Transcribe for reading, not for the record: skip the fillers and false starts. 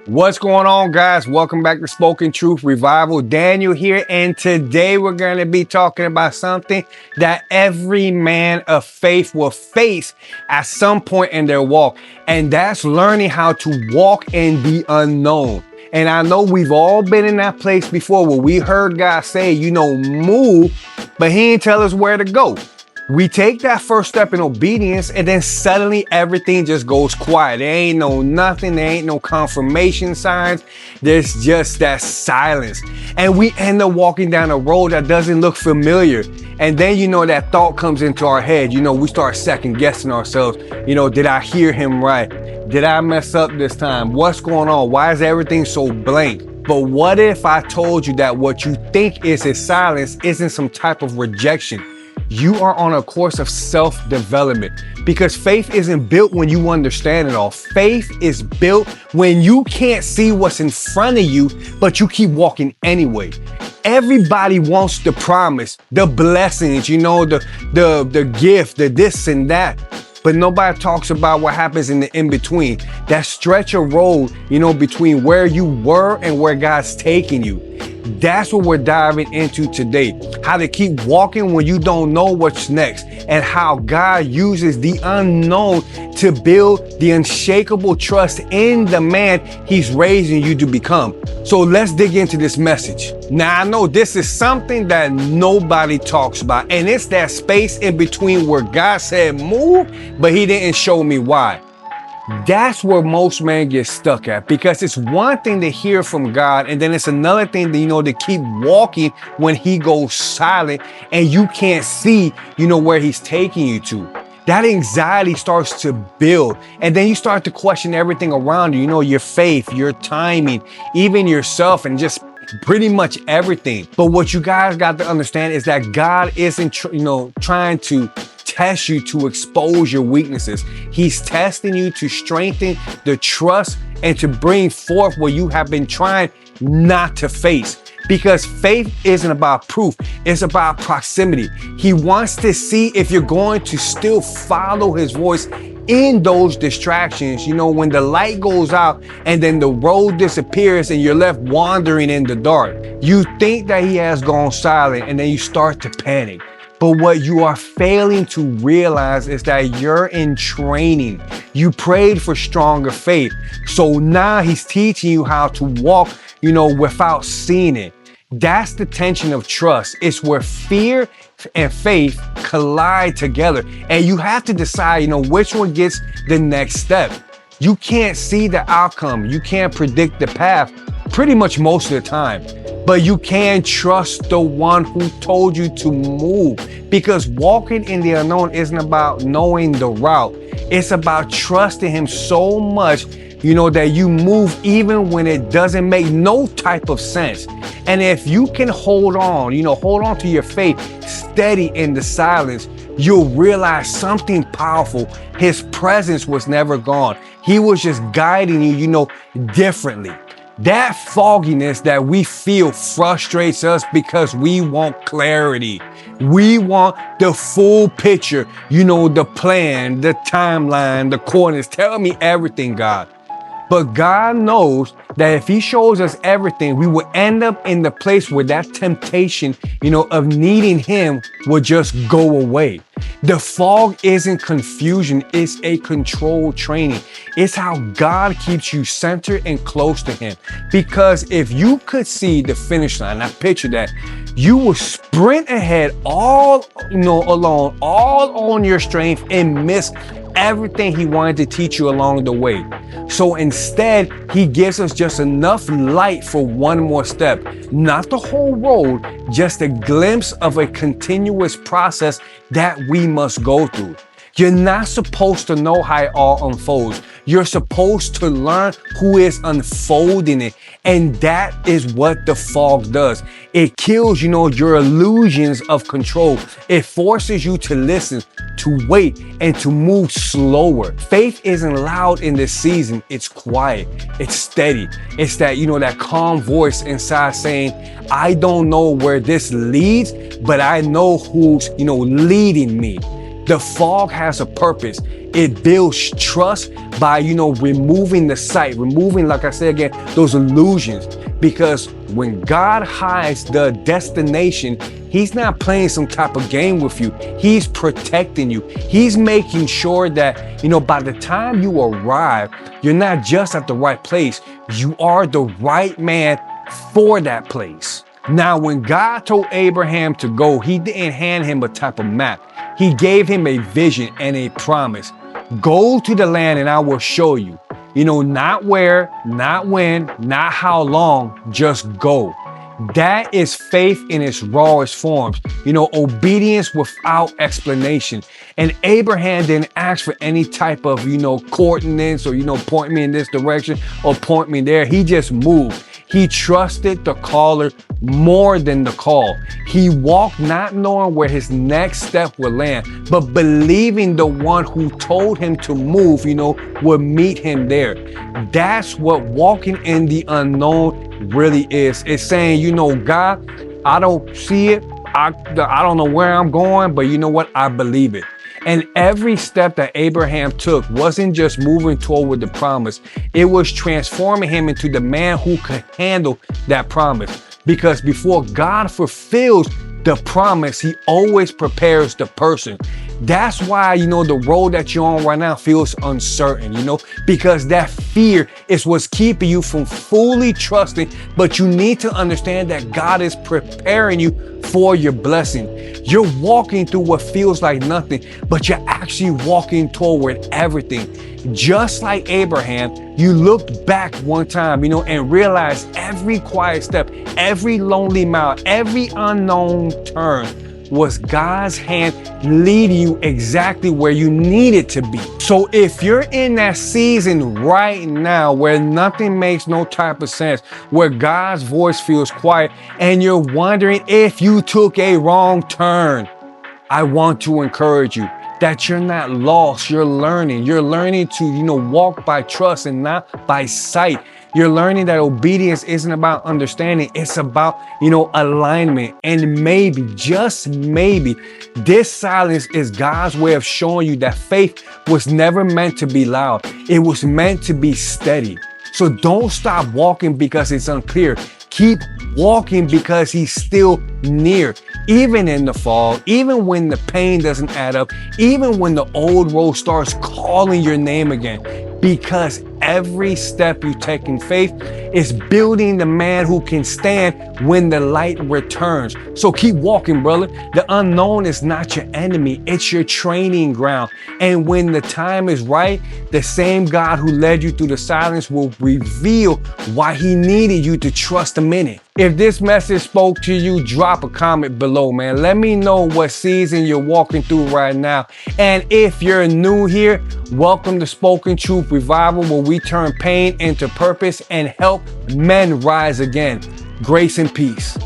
What's going on, guys? Welcome back to Spoken Truth Revival. Daniel here, and today we're going to be talking about something that every man of faith will face at some point in their walk, and that's learning how to walk in the unknown. And I know we've all been in that place before where we heard God say, move, but he didn't tell us where to go. We take that first step in obedience, and then suddenly everything just goes quiet. There ain't no nothing. There ain't no confirmation signs. There's just that silence. And we end up walking down a road that doesn't look familiar. And then, that thought comes into our head. We start second guessing ourselves. Did I hear him right? Did I mess up this time? What's going on? Why is everything so blank? But what if I told you that what you think is a silence isn't some type of rejection? You are on a course of self-development, because faith isn't built when you understand it all. Faith is built when you can't see what's in front of you, but you keep walking anyway. Everybody wants the promise, the blessings, the gift, the this and that. But nobody talks about what happens in the in-between. That stretch of road, between where you were and where God's taking you. That's what we're diving into today. How to keep walking when you don't know what's next, and how God uses the unknown to build the unshakable trust in the man he's raising you to become. So let's dig into this message. Now, I know this is something that nobody talks about, and it's that space in between where God said move, but he didn't show me why. That's where most men get stuck at, because it's one thing to hear from God, and then it's another thing to keep walking when he goes silent and you can't see, where he's taking you to. That anxiety starts to build, and then you start to question everything around you, your faith, your timing, even yourself, and just pretty much everything. But what you guys got to understand is that God isn't, trying to test you to expose your weaknesses. He's testing you to strengthen the trust and to bring forth what you have been trying not to face. Because faith isn't about proof, it's about proximity. He wants to see if you're going to still follow his voice in those distractions, when the light goes out and then the road disappears and you're left wandering in the dark. You think that he has gone silent, and then you start to panic. But what you are failing to realize is that you're in training. You prayed for stronger faith. So now he's teaching you how to walk, without seeing it. That's the tension of trust. It's where fear and faith collide together. And you have to decide, which one gets the next step. You can't see the outcome. You can't predict the path pretty much most of the time. But you can trust the one who told you to move, because walking in the unknown isn't about knowing the route. It's about trusting him so much, that you move even when it doesn't make no type of sense. And if you can hold on to your faith steady in the silence, you'll realize something powerful. His presence was never gone. He was just guiding you, differently. That fogginess that we feel frustrates us because we want clarity. We want the full picture, the plan, the timeline, the coordinates. Tell me everything, God. But God knows that if he shows us everything, we will end up in the place where that temptation, of needing him will just go away. The fog isn't confusion, it's a controlled training. It's how God keeps you centered and close to him. Because if you could see the finish line, I picture that, you will sprint ahead all, alone, all on your strength, and miss everything he wanted to teach you along the way. So instead, he gives us just enough light for one more step, not the whole road, just a glimpse of a continuous process that we must go through. You're not supposed to know how it all unfolds. You're supposed to learn who is unfolding it. And that is what the fog does. It kills, your illusions of control. It forces you to listen, to wait, and to move slower. Faith isn't loud in this season. It's quiet. It's steady. It's that, that calm voice inside saying, I don't know where this leads, but I know who's, leading me. The fog has a purpose. It builds trust by, removing the sight, removing, like I said again, those illusions. Because when God hides the destination, he's not playing some type of game with you. He's protecting you. He's making sure that, by the time you arrive, you're not just at the right place. You are the right man for that place. Now, when God told Abraham to go, he didn't hand him a type of map. He gave him a vision and a promise. Go to the land and I will show you. Not where, not when, not how long, just go. That is faith in its rawest forms. Obedience without explanation. And Abraham didn't ask for any type of, coordinates or, point me in this direction or point me there. He just moved. He trusted the caller more than the call. He walked not knowing where his next step would land, but believing the one who told him to move, would meet him there. That's what walking in the unknown really is. It's saying, God, I don't see it. I don't know where I'm going, but you know what? I believe it. And every step that Abraham took wasn't just moving toward the promise. It was transforming him into the man who could handle that promise. Because before God fulfills the promise, he always prepares the person. That's why, the road that you're on right now feels uncertain, because that fear is what's keeping you from fully trusting. But you need to understand that God is preparing you for your blessing. You're walking through what feels like nothing, but you're actually walking toward everything. Just like Abraham, you looked back one time, and realized every quiet step, every lonely mile, every unknown turn was God's hand leading you exactly where you needed to be. So if you're in that season right now where nothing makes no type of sense, where God's voice feels quiet, and you're wondering if you took a wrong turn, I want to encourage you that you're not lost. You're learning. You're learning to, walk by trust and not by sight. You're learning that obedience isn't about understanding. It's about, alignment. And maybe, just maybe, this silence is God's way of showing you that faith was never meant to be loud. It was meant to be steady. So don't stop walking because it's unclear. Keep walking because he's still near. Even in the fall, even when the pain doesn't add up, even when the old road starts calling your name again. Because every step you take in faith is building the man who can stand when the light returns. So keep walking, brother. The unknown is not your enemy. It's your training ground. And when the time is right, the same God who led you through the silence will reveal why he needed you to trust him in it. If this message spoke to you, drop a comment below, man. Let me know what season you're walking through right now. And if you're new here, welcome to Spoken Truth Revival, where we turn pain into purpose and help men rise again. Grace and peace.